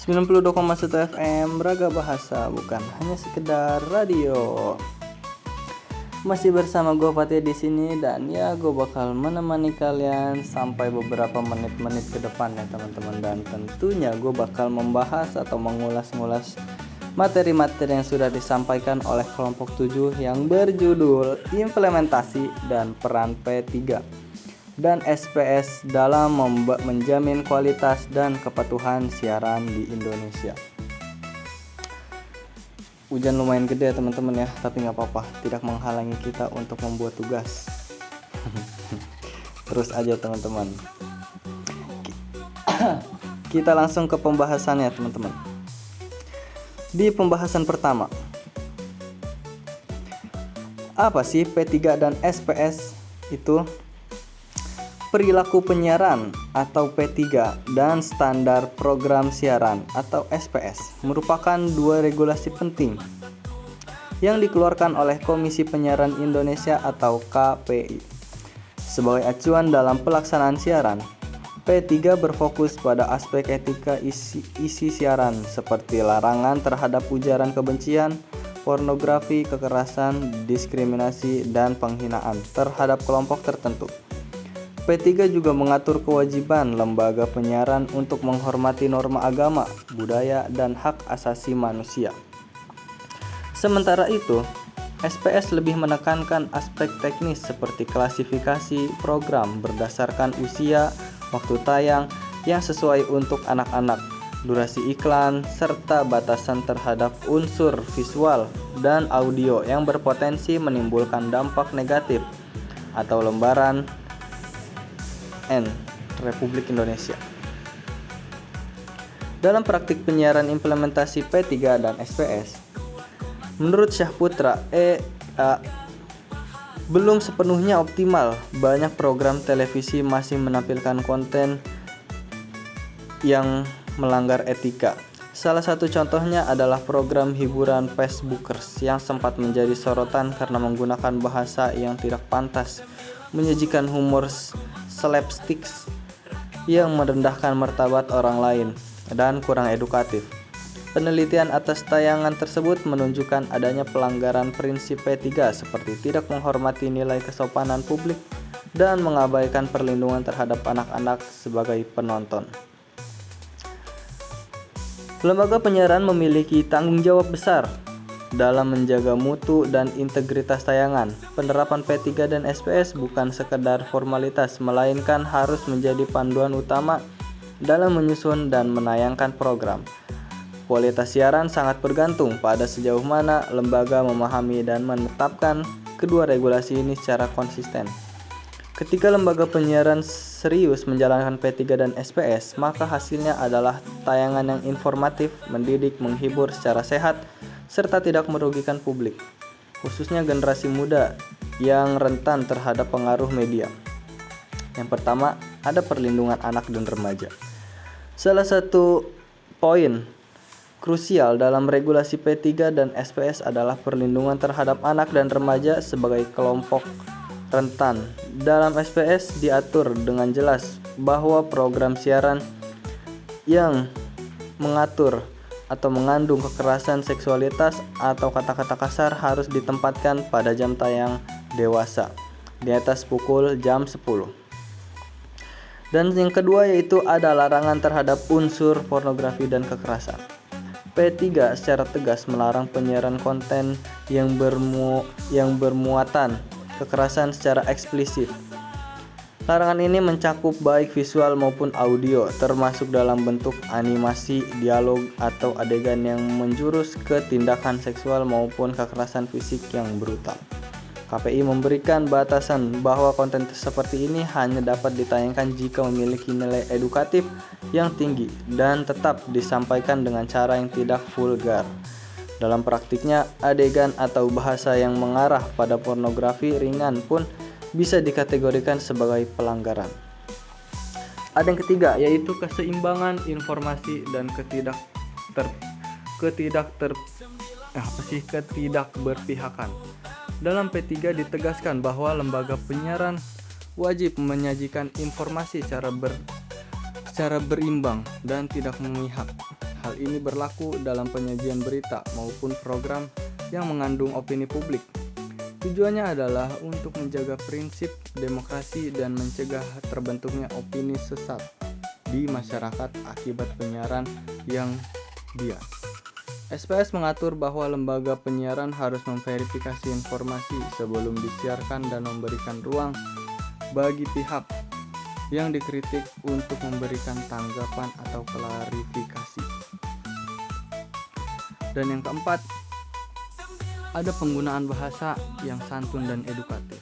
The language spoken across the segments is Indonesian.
92,1 FM Braga Bahasa, bukan hanya sekedar radio. Masih bersama gue Fatih di sini, dan ya gue bakal menemani kalian sampai beberapa menit-menit ke depan ya teman-teman. Dan tentunya gue bakal membahas atau mengulas-ngulas materi-materi yang sudah disampaikan oleh kelompok 7 yang berjudul Implementasi dan Peran P3 dan SPS dalam menjamin kualitas dan kepatuhan siaran di Indonesia. Hujan lumayan gede ya teman-teman ya, tapi nggak apa-apa, tidak menghalangi kita untuk membuat tugas. Terus aja teman-teman. Kita langsung ke pembahasannya teman-teman. Di pembahasan pertama, apa sih P3 dan SPS itu? Perilaku penyiaran atau P3 dan standar program siaran atau SPS merupakan dua regulasi penting yang dikeluarkan oleh Komisi Penyiaran Indonesia atau KPI. Sebagai acuan dalam pelaksanaan siaran, P3 berfokus pada aspek etika isi siaran seperti larangan terhadap ujaran kebencian, pornografi, kekerasan, diskriminasi, dan penghinaan terhadap kelompok tertentu. P3 juga mengatur kewajiban lembaga penyiaran untuk menghormati norma agama, budaya, dan hak asasi manusia. Sementara itu, SPS lebih menekankan aspek teknis seperti klasifikasi program berdasarkan usia, waktu tayang yang sesuai untuk anak-anak, durasi iklan, serta batasan terhadap unsur visual dan audio yang berpotensi menimbulkan dampak negatif atau lembaran N Republik Indonesia. Dalam praktik penyiaran implementasi P3 dan SPS, menurut Syahputra, belum sepenuhnya optimal. Banyak program televisi masih menampilkan konten yang melanggar etika. Salah satu contohnya adalah program hiburan Facebookers yang sempat menjadi sorotan karena menggunakan bahasa yang tidak pantas, menyajikan humor slapstick yang merendahkan martabat orang lain, dan kurang edukatif. Penelitian atas tayangan tersebut menunjukkan adanya pelanggaran prinsip P3 seperti tidak menghormati nilai kesopanan publik dan mengabaikan perlindungan terhadap anak-anak sebagai penonton. Lembaga penyiaran memiliki tanggung jawab besar dalam menjaga mutu dan integritas tayangan. Penerapan P3 dan SPS bukan sekedar formalitas, melainkan harus menjadi panduan utama dalam menyusun dan menayangkan program. Kualitas siaran sangat bergantung pada sejauh mana lembaga memahami dan menetapkan kedua regulasi ini secara konsisten. Ketika lembaga penyiaran serius menjalankan P3 dan SPS, maka hasilnya adalah tayangan yang informatif, mendidik, menghibur secara sehat, serta tidak merugikan publik, khususnya generasi muda yang rentan terhadap pengaruh media. Yang pertama, ada perlindungan anak dan remaja. Salah satu poin krusial dalam regulasi P3 dan SPS adalah perlindungan terhadap anak dan remaja sebagai kelompok rentan. Dalam SPS diatur dengan jelas bahwa program siaran yang mengatur atau mengandung kekerasan seksualitas atau kata-kata kasar harus ditempatkan pada jam tayang dewasa di atas pukul jam 10. Dan yang kedua yaitu ada larangan terhadap unsur pornografi dan kekerasan. P3 secara tegas melarang penyiaran konten yang bermuatan kekerasan secara eksplisit. Larangan ini mencakup baik visual maupun audio, termasuk dalam bentuk animasi, dialog, atau adegan yang menjurus ke tindakan seksual maupun kekerasan fisik yang brutal. KPI memberikan batasan bahwa konten seperti ini hanya dapat ditayangkan jika memiliki nilai edukatif yang tinggi dan tetap disampaikan dengan cara yang tidak vulgar. Dalam praktiknya, adegan atau bahasa yang mengarah pada pornografi ringan pun bisa dikategorikan sebagai pelanggaran. Ada yang ketiga yaitu keseimbangan informasi dan ketidakberpihakan. Dalam P3 ditegaskan bahwa lembaga penyiaran wajib menyajikan informasi secara berimbang dan tidak memihak. Hal ini berlaku dalam penyajian berita maupun program yang mengandung opini publik. Tujuannya adalah untuk menjaga prinsip demokrasi dan mencegah terbentuknya opini sesat di masyarakat akibat penyiaran yang bias. SPS mengatur bahwa lembaga penyiaran harus memverifikasi informasi sebelum disiarkan dan memberikan ruang bagi pihak yang dikritik untuk memberikan tanggapan atau klarifikasi. Dan yang keempat, ada penggunaan bahasa yang santun dan edukatif.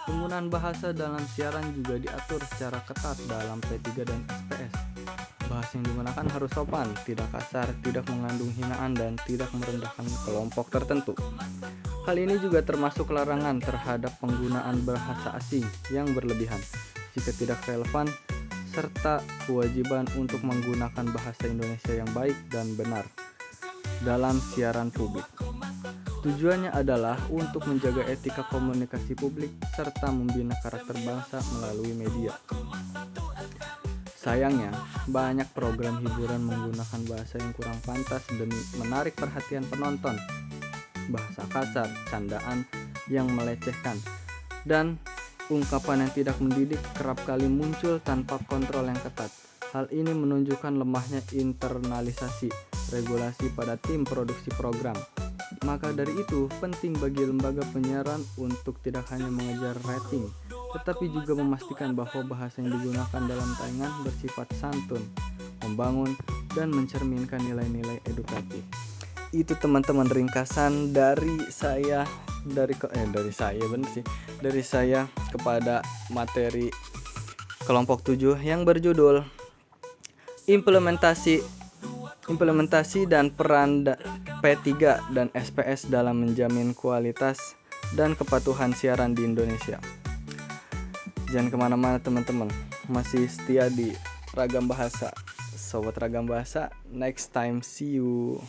Penggunaan bahasa dalam siaran juga diatur secara ketat dalam P3 dan SPS. Bahasa yang digunakan harus sopan, tidak kasar, tidak mengandung hinaan, dan tidak merendahkan kelompok tertentu. Hal ini juga termasuk larangan terhadap penggunaan bahasa asing yang berlebihan jika tidak relevan, serta kewajiban untuk menggunakan bahasa Indonesia yang baik dan benar dalam siaran publik. Tujuannya adalah untuk menjaga etika komunikasi publik serta membina karakter bangsa melalui media. Sayangnya, banyak program hiburan menggunakan bahasa yang kurang pantas demi menarik perhatian penonton. Bahasa kasar, candaan yang melecehkan, dan ungkapan yang tidak mendidik kerap kali muncul tanpa kontrol yang ketat. Hal ini menunjukkan lemahnya internalisasi regulasi pada tim produksi program. Maka dari itu, penting bagi lembaga penyiaran untuk tidak hanya mengejar rating, tetapi juga memastikan bahwa bahasa yang digunakan dalam tayangan bersifat santun, membangun, dan mencerminkan nilai-nilai edukatif. Itu teman-teman ringkasan dari saya kepada materi kelompok 7 yang berjudul implementasi dan peran P3 dan SPS dalam menjamin kualitas dan kepatuhan siaran di Indonesia. Jangan kemana-mana teman-teman, masih setia di Ragam Bahasa. Sobat Ragam Bahasa, next time, see you.